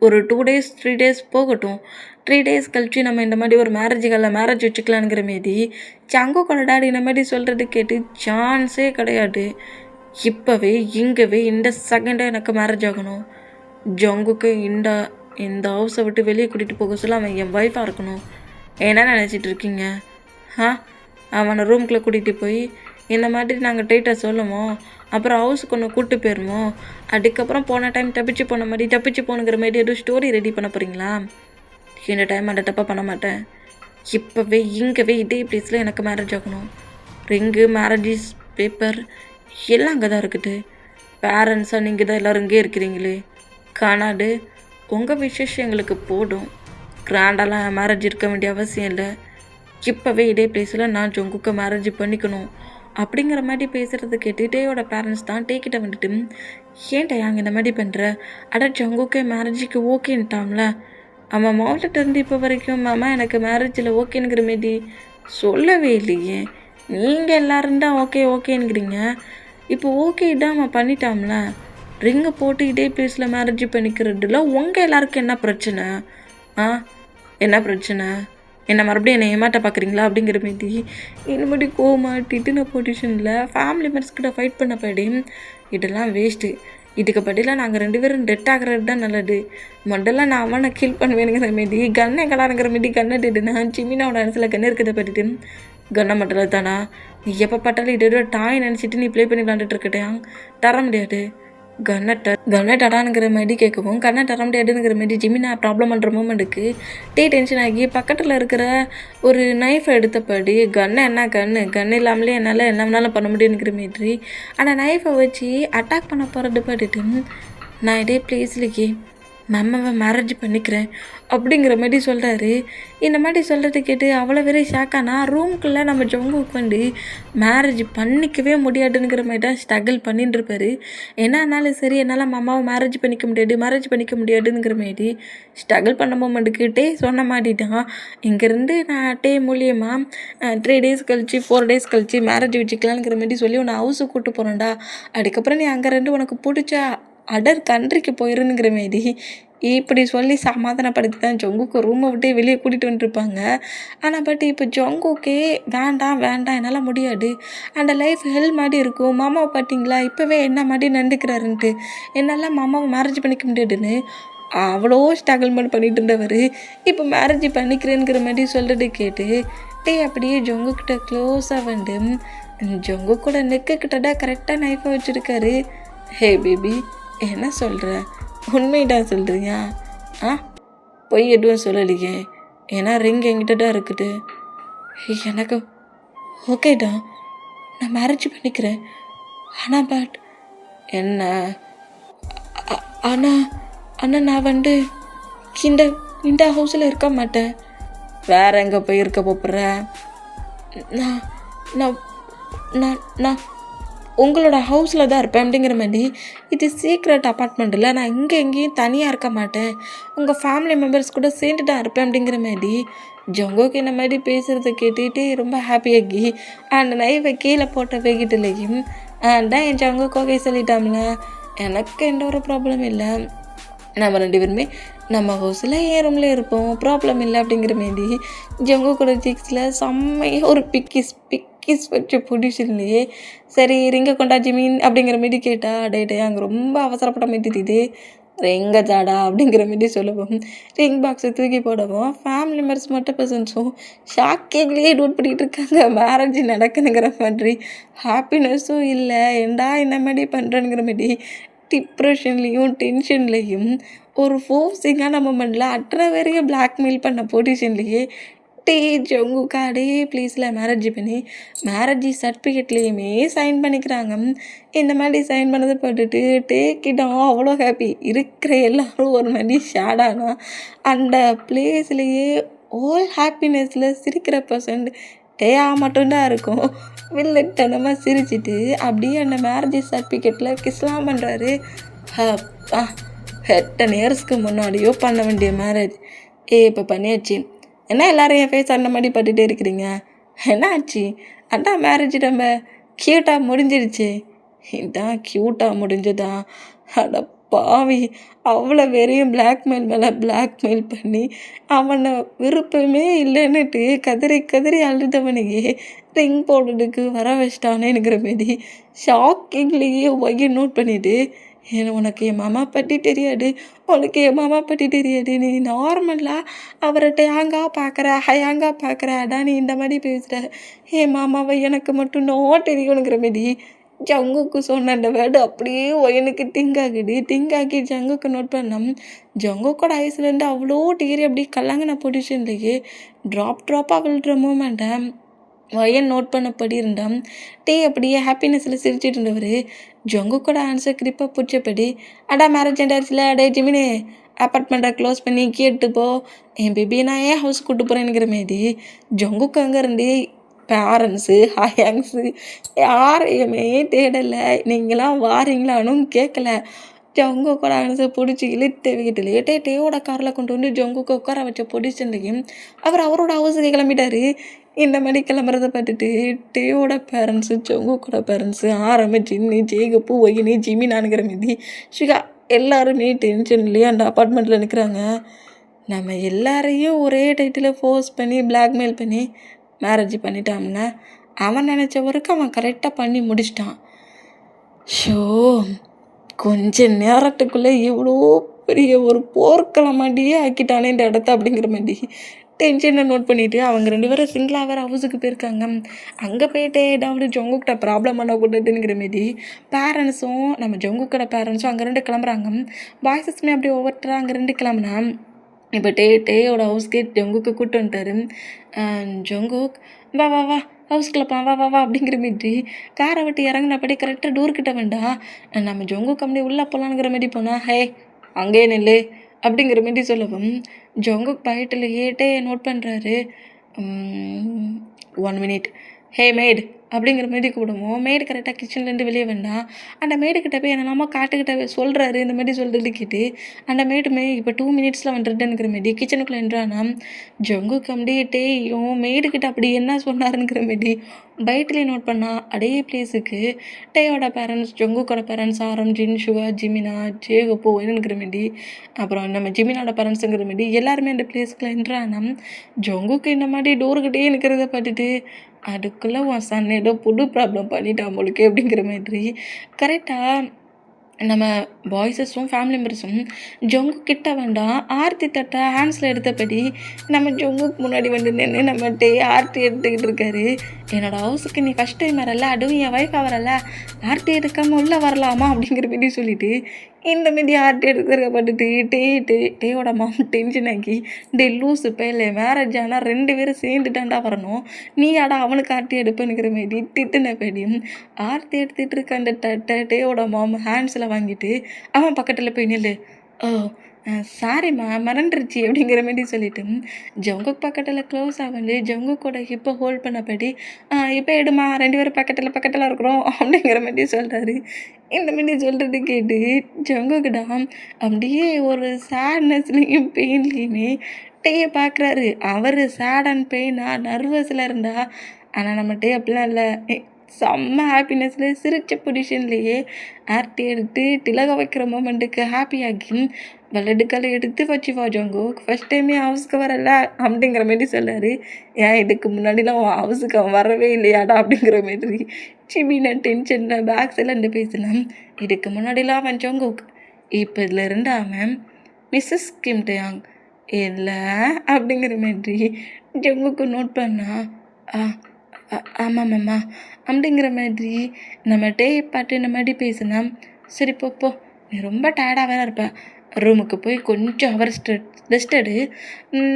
ஒரு 2 days 3 days போகட்டும், 3 days கழிச்சு நம்ம இந்த மாதிரி ஒரு மேரேஜ் வச்சுக்கலாங்கிற மாரி ஜங்குக்கோட டாடி இந்த மாதிரி சொல்கிறது கேட்டு சான்ஸே கிடையாது, இப்போவே இங்கேவே இந்த செகண்டாக எனக்கு மேரேஜ் ஆகணும், ஜங்குக்கு இந்த ஹவுஸை விட்டு வெளியே கூட்டிகிட்டு போக சொல்ல அவன் என் ஒய்ஃபாக இருக்கணும், என்ன நினச்சிட்டு இருக்கீங்க? அவனை ரூம்குள்ளே கூட்டிகிட்டு போய் இந்த மாதிரி நாங்கள் டைட்டாக சொல்லுமோ, அப்புறம் ஹவுஸுக்கு ஒன்று கூப்பிட்டு போயிருமோ, அதுக்கப்புறம் போன டைம் தப்பிச்சு போனுங்கிற மாதிரி எதுவும் ஸ்டோரி ரெடி பண்ண போகிறீங்களா? இந்த டைம் அந்த தப்பாக பண்ண மாட்டேன், இப்போவே இங்கேவே இதே பிளேஸில் எனக்கு மேரேஜ் ஆகணும், ரிங்கு மேரேஜஸ் பேப்பர் எல்லாம் அங்கே தான் இருக்குது, பேரண்ட்ஸாக நீங்கள் தான் எல்லோரும் இங்கே இருக்கிறீங்களே, காணாடு உங்கள் விசேஷம் எங்களுக்கு போடும், கிராண்டெல்லாம் மேரேஜ் இருக்க வேண்டிய அவசியம் இல்லை, இப்போவே இதே பிளேஸில் நான் ஜொங்குக்கு மேரேஜ் பண்ணிக்கணும் அப்படிங்கிற மாதிரி பேசுகிறது கேட்டு டேயோட பேரண்ட்ஸ் தான் டேக்கிட்ட ஏன்டா அங்கே இந்த மாதிரி பண்ணுற, ஜொங்குக்கு மேரேஜுக்கு ஓகேன்ட்டாம்ல, அவன் மாவட்டத்தை இருந்து இப்போ வரைக்கும் மாமா எனக்கு மேரேஜில் ஓகேங்கிற மாரி சொல்லவே இல்லையே, நீங்கள் எல்லோரும் தான் ஓகேங்கிறீங்க, இப்போ ஓகே தான் அவன் பண்ணிட்டாம்ல, ரிங்கை போட்டு இதே பிளேஸில் மேரேஜ் பண்ணிக்கிறதுல உங்கள் எல்லாருக்கும் என்ன பிரச்சனை? என்ன பிரச்சனை? என்னை மறுபடியும் என்னை ஏமாட்ட பார்க்குறீங்களா அப்படிங்கிற மாரி இனிமேட்டு கோவமாக திட்டின பொசிஷனில் ஃபேமிலி மெம்பர்ஸ்கிட்ட ஃபைட் பண்ண படி இதெல்லாம் வேஸ்ட்டு, இதுக்கு படியில் நாங்கள் 2 பேரும் டெட் ஆகிறது தான் நல்லது, மொதல்ல நான் அவனை கில் பண்ணுவேனுங்கிற மாரி கண்ணை கலாருங்கிற மாரி கண்ணை டெட்டுனா ஜிமினாவோட மனசில் கண்ணை இருக்கிறத பட்டுட்டு கண்ணை மட்டும் தானா, நீ எப்போ பட்டாலும் இதோட டாய் நினச்சிட்டு நீ ப்ளே பண்ணி விளாண்டுட்டு இருக்கட்டேன், தர முடியாது, கண்ணை டடானுங்கிற மாதிரி கேட்கவும் கண்ணை தர முடியாதுங்கிற மாதிரி ஜிமினா ப்ராப்ளம் பண்ணுற மூமெண்ட்டுக்கு டென்ஷன் ஆகி பக்கத்தில் இருக்கிற ஒரு நைஃபை எடுத்தபடி கன் இல்லாமலே என்னால் என்ன வேணாலும் பண்ண முடியுங்கிற மாதிரி அந்த நைஃபை வச்சு அட்டாக் பண்ண போகிறது பார்த்துட்டு நான் இதே பிளேஸ்லேயே மாமாவை மேரேஜ் பண்ணிக்கிறேன் அப்படிங்கிற மாதிரி சொல்கிறாரு. இந்த மாதிரி சொல்கிறத கேட்டு அவ்வளோ வெறி ஷாக்கானா ரூம்குள்ளே நம்ம ஜங்குக்கு வந்து மேரேஜ் பண்ணிக்கவே முடியாதுங்கிற மாதிரி தான் ஸ்ட்ரகிள் பண்ணிட்டு இருப்பாரு. என்னாலும் சரி என்னால் மாமாவை மேரேஜ் பண்ணிக்க முடியாதுங்கிற மாரி ஸ்ட்ரகிள் பண்ண மூமெண்ட்டுக்கிட்டே சொன்ன மாதிரி தான் இங்கேருந்து நான் மூலியமாக 3 days கழிச்சு 4 days கழிச்சு மேரேஜ் வச்சுக்கலாங்கிற மாதிரி சொல்லி உன்னை ஹவுஸுக்கு கூப்பிட்டு போகிறேன்டா. அதுக்கப்புறம் நீ அங்கே உனக்கு பிடிச்ச அதர் கண்ட்ரிக்கு போயிருந்துங்கிற மாரி இப்படி சொல்லி சமாதானப்படுத்தி தான் ஜங்குக்கு ரூமை விட்டு வெளியே கூட்டிகிட்டு வந்துருப்பாங்க. ஆனால் இப்போ ஜங்குக்கே வேண்டாம் என்னால் முடியாது, அந்த லைஃப் ஹெல் மாதிரி இருக்கும், மாமாவை பார்த்தீங்களா இப்போவே என்ன மாதிரி நண்டுக்கிறாருன்ட்டு, என்னால் மாமாவை மேரேஜ் பண்ணிக்க முடியாதுன்னு அவ்வளோ ஸ்ட்ரகிள் பண்ணிட்டு இருந்தவர் இப்போ மேரேஜ் பண்ணிக்கிறேங்கிற மாதிரி சொல்கிறது கேட்டு அப்படியே ஜங்குக்கிட்ட க்ளோஸாக வந்து ஜங்கு கூட நெக்குக்கிட்டடா கரெக்டாக நைஃபை வச்சுருக்காரு. ஹே பேபி, என்ன சொல்கிற, உண்மைதான் சொல்கிறியா? பொய் எதுவும் சொல்லலையே, ஏன்னா ரிங் என்கிட்ட தான் இருக்குது. எனக்கு ஓகேடா, நான் மேரேஜ் பண்ணிக்கிறேன். ஆனால் என்ன ஆனால் நான் வந்து இந்த இந்த ஹவுஸில் இருக்க மாட்டேன். வேற எங்கே போய் இருக்க போகிறேன்? நான் நான் நான் நான் உங்களோட ஹவுஸில் தான் இருப்பேன் அப்படிங்கிற மாதிரி. இது சீக்ரெட் அப்பார்ட்மெண்ட்டில், நான் எங்கேயும் தனியாக இருக்க மாட்டேன், உங்கள் ஃபேமிலி மெம்பர்ஸ் கூட சேர்ந்து தான் இருப்பேன் அப்படிங்கிற மாதிரி ஜங்குக்கு இந்த மாதிரி பேசுகிறத கேட்டுகிட்டே ரொம்ப ஹாப்பியாகி அந்த நைவை கீழே போட்ட வெகிட்டுலையும் தான் என் ஜங்குக்கு ஓகே சொல்லிட்டாம்ல. எனக்கு எந்த ஒரு ப்ராப்ளம் இல்லை, நம்ம 2 பேருமே நம்ம ஹவுஸில் என் ரூமில் இருப்போம், ப்ராப்ளம் இல்லை அப்படிங்கிற மாரி ஜங்கு கூட சிக்ஸில் செம்மையாக ஒரு பிக்கிஸ் வச்ச பொடிஷன்லையே சரி ரிங்கை கொண்டா ஜிமின் அப்படிங்கிற மாரி கேட்டா டே அங்கே ரொம்ப அவசரப்பட்ட மாரி தெரியுது, ரிங்க ஜாடா அப்படிங்கிற மாரி சொல்லவும் ரிங் பாக்ஸை தூக்கி போடவும் ஃபேமிலி மெம்பர்ஸ் மட்டும் பர்சன்ஸும் ஷாக்கிங்லேயே நோட் பண்ணிகிட்டு இருக்காங்க. மேரேஜ் நடக்குனுங்கிற மாதிரி ஹாப்பினஸும் இல்லை, ஏண்டா என்ன மாதிரி பண்ணுறேங்கிற மாதிரி டிப்ரெஷன்லேயும் டென்ஷன்லேயும் ஒரு ஃபோர்ஸிங்கான மூமெண்ட்டில் அத்தனை வரையும் பிளாக்மெயில் பண்ண பொசிஷன்லேயே ஜங்கு காடே ப்ளீஸில் மேரேஜ் பண்ணி மேரேஜ் சர்டிஃபிகேட்லேயுமே சைன் பண்ணிக்கிறாங்க. இந்த மாதிரி சைன் பண்ணதை போட்டுட்டு டேக்கிட்டோம் அவ்வளோ ஹாப்பி. இருக்கிற எல்லோரும் ஒரு மாதிரி ஷேடானா அந்த பிளேஸ்லேயே ஆல் ஹாப்பினஸில் சிரிக்கிற பர்சன்ட் டேயா மட்டும்தான் இருக்கும். வில்லட்டனமாக சிரிச்சிட்டு அப்படியே அந்த மேரேஜ் சர்டிஃபிகேட்டில் கிஸ்லாம் பண்ணுறாரு. 10 இயர்ஸ்க்கு முன்னாடியோ பண்ண வேண்டிய மேரேஜ் இப்போ பண்ணியாச்சு. என்ன எல்லோரும் என் ஃபேஸ் அந்த மாதிரி பட்டுகிட்டே இருக்கிறீங்க, என்ன ஆச்சு? அதான் மேரேஜ் நம்ம க்யூட்டாக முடிஞ்சிடுச்சு. இதான் க்யூட்டாக முடிஞ்சதா? அட பாவி, அவ்வளோ வெறியும் பிளாக்மெயில் மேலே பிளாக்மெயில் பண்ணி அவனை விருப்பமே இல்லைன்னுட்டு கதறி அழுதவனையே ரிங் போடுறதுக்கு வர வச்சிட்டானேங்கிற மாரி ஷாக்கிங்லேயே ஒய்யை நோட் பண்ணிவிட்டு உனக்கு என் மாமா பற்றி தெரியாது, நீ நார்மலாக அவரை ஹயாங்கா பார்க்குற அதான் நீ இந்த மாதிரி பேசுகிற, என் மாமாவை எனக்கு மட்டும் தெரியுங்கிற மாரி ஜங்குக்கு சொன்ன அந்த வேர்டு அப்படியே ஒயனுக்கு திங்காகி ஜங்குக்கு நோட் பண்ணோம். ஜங்குக்கோட ஐஸ்லேருந்து அவ்வளோ டிகிரி அப்படியே கல்லாங்கின பொசிஷன்லேயே ட்ராப்பாக விழுற மூமெண்ட்டை ஒயன் நோட் பண்ணப்படி இருந்தான். அப்படியே ஹாப்பினஸில் சிரிச்சிட்டு இருந்தவர் ஜங்கு கூட ஆன்சர் கிரிப்பாக பிடிச்சபடி அடா மேரேஜ் ஆயிடுச்சுல, ஜிமினே அப்பார்ட்மெண்ட்டை க்ளோஸ் பண்ணி கேட்டுப்போ, என் பேபி நான் ஏன் ஹவுஸ் கூப்பிட்டு போகிறேன்னுங்கிற மாரி ஜங்குக்கு அங்கே இருந்து பேரண்ட்ஸு ஹயாங்ஸு யாரையுமே தேடலை, நீங்களாம் வாரீங்களான்னு கேட்கல. ஜங்கு கூட ஆன்சர் பிடிச்சி இழுத்து வீட்டிலேயே டேயோட காரில் கொண்டு வந்து ஜங்குக்கு உட்கார வச்ச பொடிஷன்லையும் அவரோட ஹவுஸுக்கு கிளம்பிட்டாரு. இந்த மாதிரி கிளம்புறதை பார்த்துட்டு டேயோட பேரண்ட்ஸு ஜங்குக்கோட பேரண்ட்ஸு ஜின்னு ஜேகப்பு ஒயினி ஜிமினானுங்கிற மாரி ஷிகா எல்லாருமே டென்ஷன்லேயே அந்த அப்பார்ட்மெண்ட்டில் நிற்கிறாங்க. நம்ம எல்லாரையும் ஒரே டைட்டில் ஃபோர்ஸ் பண்ணி பிளாக்மெயில் பண்ணி மேரேஜ் பண்ணிட்டான்னா அவன் நினச்ச ஒர்க்கு அவன் கரெக்டாக பண்ணி முடிச்சிட்டான். ஷோ கொஞ்ச நேரத்துக்குள்ளே எவ்வளோ பெரிய ஒரு போர்க்களமாண்டியே ஆக்கிட்டானே இந்த இடத்த அப்படிங்கிற மாதிரி டென்ஷனை நோட் பண்ணிவிட்டு அவங்க 2 பேரும் சிங்கிளாக வேறு ஹவுஸுக்கு போயிருக்காங்க. அங்கே போயிட்டு ஏதாவது ஜங்குக்கிட்ட ப்ராப்ளம் பண்ணக்கூடாதுங்கிற மாரி பேரண்ட்ஸும் நம்ம ஜங்குக்கிட்ட பேரண்ட்ஸும் அங்கே 2 கிளம்புறாங்க. பாய்ஸஸுமே அப்படியே ஒவ்வொருத்தராக அங்கே 2 கிளம்புனா இப்போ டேயோட ஹவுஸ்க்கே ஜங்குக்கு கூப்பிட்டு வந்துட்டாரு. ஜங்குக் வா வா வா ஹவுஸ்குள்ளே வா வா வா அப்படிங்கிற மாரி காரை விட்டு இறங்கினப்படி கரெக்டாக டோர்கிட்ட வேண்டாம் நம்ம ஜங்கு கம்பெனி உள்ளே போகலான்ங்கிற மாரி போனால் ஹே அங்கேயே நில்லு அப்படிங்கிற மாரி சொல்லவும் ஜங்குக் பயத்துலயே டேயை நோட் பண்ணுறாரு. 1 மினிட். ஹே மேட் அப்படிங்கிற மாரி கூப்பிடுவோம். மேடு கரெக்டாக கிச்சன்லேருந்து வெளியே வேண்டாம். அந்த மேடுக்கிட்ட போய் என்னெல்லாமோ காட்டுக்கிட்ட சொல்கிறாரு இந்த மாதிரி சொல்லிட்டு கேட்டு அந்த மேடுமே இப்போ 2 மினிட்ஸில் வந்துட்டுங்கிற மாரி கிச்சனுக்குள்ளே என்றானா ஜங்குக்கு அப்படியே டேயும் மேடுக்கிட்ட அப்படி என்ன சொன்னாருங்கிற மாரி பைட்லேயே நோட் பண்ணால் அதே பிளேஸுக்கு டேயோட பேரண்ட்ஸ், ஜங்குக்கோட பேரண்ட்ஸ், ஆரம், ஜின், சுகா, ஜிமினா, ஜேகப்போ என்னங்கிற மாரி அப்புறம் நம்ம ஜிமினோட பேரண்ட்ஸுங்கிற மாரி எல்லாருமே அந்த பிளேஸுக்குள்ள என்றானா ஜங்குக்கு இந்த மாதிரி டோருக்கிட்டே இருக்கிறத பார்த்துட்டு அதுக்குள்ளே உன் சன் ஏதோ புது ப்ராப்ளம் பண்ணிட்டான் போலுக்கு அப்படிங்கிற மாதிரி கரெக்டாக நம்ம பாய்ஸஸும் ஃபேமிலி மெம்பர்ஸும் ஜொங்கு கிட்ட வேண்டாம் ஆர்த்தி தட்டை ஹேண்ட்ஸில் எடுத்தபடி நம்ம ஜொங்குக்கு முன்னாடி வந்து நின்று நம்மகிட்டே ஆர்த்தி எடுத்துக்கிட்டு இருக்காரு. என்னோடய ஹவுஸுக்கு நீ ஃபஸ்ட் டைம் வரல, அதுவும் என் ஒய்ஃபாக வரல, ஆர்த்தி எடுக்காமல் உள்ளே வரலாமா அப்படிங்கிற மாரி சொல்லிவிட்டு இந்த மாரி ஆர்த்தி எடுக்கிறப்பட்டுட்டு டேயோட மாம் டென்ஷன் ஆக்கி லூஸு பேலே மேரேஜ் ஆனால் 2 பேரும் சேர்ந்துட்டாண்டா வரணும், நீ அவனுக்கு ஆர்த்தி எடுப்பேனுங்கிற மாரி திட்டுன பேடியும் ஆர்த்தி எடுத்துகிட்டு இருக்க அந்த டேயோட மாம் ஹேண்ட்ஸில் வாங்கிட்டு அவன் பக்கத்தில் போய் நில்லு. ஓ சாரிம்மா மறந்துருச்சு அப்படிங்கிற மாரி சொல்லிட்டு ஜங்குக் பக்கத்தில் க்ளோஸ் ஆகண்டு ஜங்குக்கோட ஹிப்பை ஹோல்ட் பண்ணபடி இப்போ எடுமா 2 பேரும் பக்கத்தில் இருக்கிறோம் அப்படிங்கிற மாதிரி சொல்கிறாரு. இந்த மாரி சொல்கிறது கேட்டு ஜங்குக்கிட்ட அப்படியே ஒரு சேட்னஸ்லேயும் பெயின்லேயுமே டேயை பார்க்குறாரு. அவர் சேட் அண்ட் பெயினாக நர்வஸில் இருந்தா ஆனால் நம்ம டே அப்படிலாம் இல்லை, செம்ம ஹாப்பினஸில் சிரித்த பொசிஷன்லேயே ஆர்த்தி எடுத்து திலக வைக்கிற மூமெண்ட்டுக்கு ஹாப்பியாகி வலடுக்கால எடுத்து வச்சுவா ஜங்குக் ஃபஸ்ட் டைமே ஹவுஸுக்கு வரல அப்படிங்கிற மாரி சொல்லார். ஏன் இதுக்கு முன்னாடிலாம் ஹவுஸுக்கு அவன் வரவே இல்லையாடா அப்படிங்கிற மாதிரி சிபினா டென்ஷனில் பேக் சைடில் பேசினான். இதுக்கு முன்னாடிலாம் அவன் ஜங்குக், இப்போ இதில் இருந்து அவன் மிஸ்ஸஸ் கிம் டயாங் இல்லை அப்படிங்கிற மாதிரி ஜங்குக்கு நோட் பண்ணா. ஆமாம்மாம்மா அப்படிங்கிற மாதிரி நம்ம டேயை பார்த்து இந்த மாதிரி பேசினா. சரி போ, நீ ரொம்ப டயர்டாக வேற இருப்ப, ரூமுக்கு போய் கொஞ்சம் ஹவர்ஸ் ரெஸ்ட் எடு,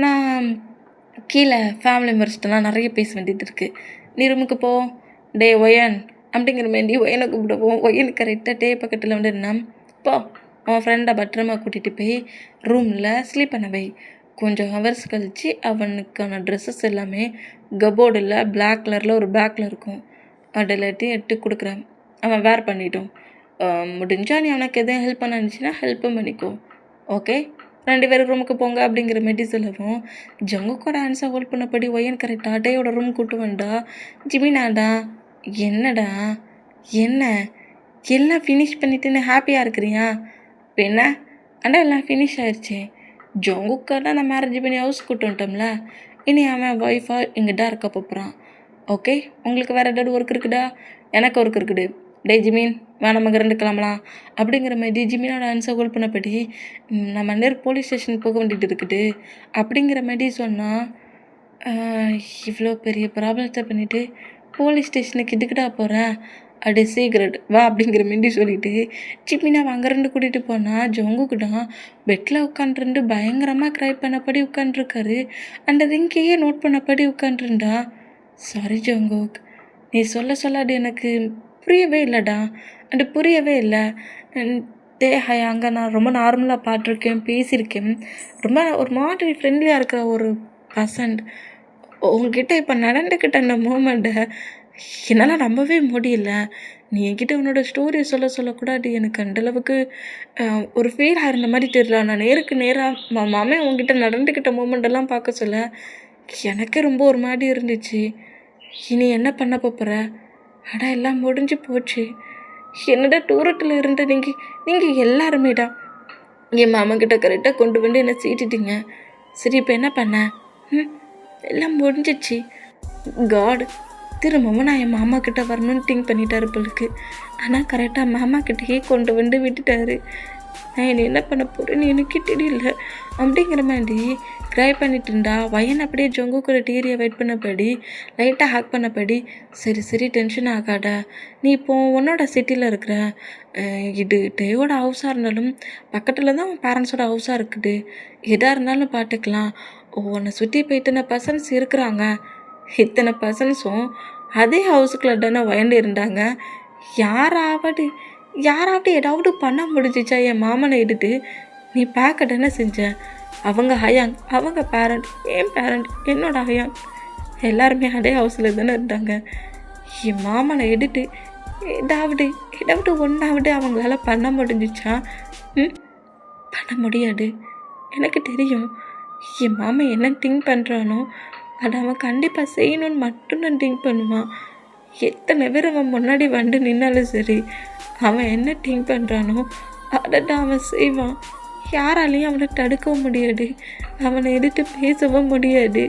நான் கீழே ஃபேமிலி மெம்பர்ஸ்ட்டெல்லாம் நிறைய பேச வேண்டியது இருக்குது, நீ ரூமுக்கு போ. டே ஒயன் அப்படிங்கிற மாதிரி ஒயனை கூப்பிடுவோம். ஒயனுக்கு கரெக்டாக டே பக்கத்தில் வந்து என்ன போ அவன் ஃப்ரெண்டை பத்திரமா கூட்டிகிட்டு போய் ரூமில் ஸ்லீப் பண்ண வை. கொஞ்சம் ஹவர்ஸ் கழித்து அவனுக்கான ட்ரெஸ்ஸஸ் எல்லாமே கபோர்டில் பிளாக் கலரில் ஒரு பேக்கில் இருக்கும், அது எல்லாத்தையும் எடுத்து கொடுக்குறேன், அவன் வேர் பண்ணிட்டோம். முடிஞ்சால் நீ அவனுக்கு எதுவும் ஹெல்ப் பண்ண இருந்துச்சுன்னா ஹெல்ப்பும் பண்ணிக்கோ, ஓகே? 2 பேரும் ரூமுக்கு போங்க அப்படிங்கிற மாரி சொல்லவும் ஜங்குக்கோட ஆன்சர் ஹோல்ட் பண்ணபடி ஒயன் கரெக்டாக டேயோட ரூம் கூட்டு வந்தா. ஜிமினாடா என்னடா என்ன எல்லாம் ஃபினிஷ் பண்ணிட்டுன்னு ஹாப்பியாக இருக்கிறியா? இப்போ என்ன ஆனால் எல்லாம் ஃபினிஷ் ஆயிடுச்சு, ஜங்குக்காக நான் மேரேஜ் பண்ணி ஹவுஸ் கூட்டு வந்துட்டோம்ல, இனி அவன் ஒய்ஃபாக இங்கிட்ட இருக்க போகிறான், ஓகே? உங்களுக்கு வேறு ஏதாவது ஒர்க் இருக்குடா? எனக்கு ஒர்க் இருக்குது. டே ஜிமின் நமக்கு 2 கிளம்பலாம் அப்படிங்கிற மாதிரி ஜிமினோட ஆன்சர் ஹோல்ட் பண்ணபடி நம்ம போலீஸ் ஸ்டேஷன் போக வேண்டியது இருக்குது அப்படிங்கிற மாதிரி சொன்னால். இவ்வளோ பெரிய ப்ராப்ளத்தை பண்ணிவிட்டு போலீஸ் ஸ்டேஷனுக்கு இதுக்கிட்டா போகிறேன், அது சீக்ரெட் வா அப்படிங்கிற மாரி சொல்லிவிட்டு ஜிமினாவை அங்கேருந்து கூட்டிகிட்டு போனால் ஜங்குக்கிட்ட பெட்டில் உட்காந்துருந்து பயங்கரமாக க்ரை பண்ணபடி உட்காண்ட்ருக்காரு. அந்த ரிங்கையே நோட் பண்ணபடி உட்காண்ட்ருந்தா. சாரி ஜங்குக், நீ சொல்ல அது எனக்கு புரியவே இல்லைடா, அது புரியவே இல்லை. அங்கே நான் ரொம்ப நார்மலாக பார்த்துருக்கேன், பேசியிருக்கேன், ரொம்ப ஒரு மாதிரி ஃப்ரெண்ட்லியாக இருக்கிற ஒரு பர்சன் உங்ககிட்ட இப்போ நடந்துக்கிட்ட அந்த மூமெண்ட்டை என்னால் நம்பவே முடியல. நீ என்கிட்ட உன்னோட ஸ்டோரியை சொல்லக்கூட அது எனக்கு அந்தளவுக்கு ஒரு ஃபீல் ஆகிருந்த மாதிரி தெரியல. நான் நேருக்கு நேராக மாமே உங்ககிட்ட நடந்துக்கிட்ட மூமெண்டெல்லாம் பார்க்க சொல்ல எனக்கே ரொம்ப ஒரு மாதிரி இருந்துச்சு. இனி என்ன பண்ண போகிற? எல்லாம் முடிஞ்சு போச்சு. என்னடா தூரத்தில் இருந்த நீங்கள் எல்லாருமேடா என் மாமன்கிட்ட கரெக்டாக கொண்டு வந்து என்னை சீட்டிட்டீங்க. சரி இப்போ என்ன பண்ண? எல்லாம் முடிஞ்சிச்சு. காட் திரும்பவும் நான் என் மாமா கிட்டே வரணும்னு திங்க் பண்ணிட்டாரு போலுக்கு. ஆனால் கரெக்டாக மாமா கிட்டேயே கொண்டு வந்து விட்டுட்டாரு. நான் என்ன பண்ண போகிறேன்னு எனக்கு தெரியல அப்படிங்கிற மாதிரி க்ரை பண்ணிட்டு இருந்தா. வயன் அப்படியே ஜங்குக்கூட டீரியை வெயிட் பண்ணபடி லைட்டாக ஹேக் பண்ணபடி சரி டென்ஷன் ஆகாடா, நீ இப்போ உன்னோட சிட்டியில் இருக்கிற, இது டேயோட ஹவுஸாக இருந்தாலும் பக்கத்தில் தான் உன் பேரண்ட்ஸோட ஹவுஸாக இருக்குது, எதாக இருந்தாலும் பார்த்துக்கலாம். உன்னை சுற்றி இப்போ இத்தனை பர்சன்ஸ் இருக்கிறாங்க, இத்தனை பர்சன்ஸும் அதே ஹவுஸுக்குள்ள தானே வயண்டு இருந்தாங்க. யாராவது ஏதாவது பண்ண முடிஞ்சிச்சா என் மாமனை எடுத்து? நீ பார்க்க தானே செஞ்ச. அவங்க ஹயான், அவங்க பேரண்ட், என் பேரண்ட், என்னோட ஹயான் எல்லாருமே அதே ஹவுஸில் தானே இருந்தாங்க. என் மாமனை எடுத்து ஏதாவது ஒன்றாவது அவங்களால பண்ண முடிஞ்சிச்சா? பண்ண முடியாது. எனக்கு தெரியும் என் மாமன் என்ன திங்க் பண்ணுறானோ அதை அவன் கண்டிப்பாக செய்யணும்னு மட்டும்தான் திங்க் பண்ணுவான். எத்தனை பேர் அவன் முன்னாடி வந்து நின்னாலும் சரி, அவன் என்ன திங்க் பண்ணுறானோ அதை தான் அவன் செய்வான். யாராலையும் அவனை தடுக்கவும் முடியாது, அவனை எதிர்த்து பேசவும் முடியாது.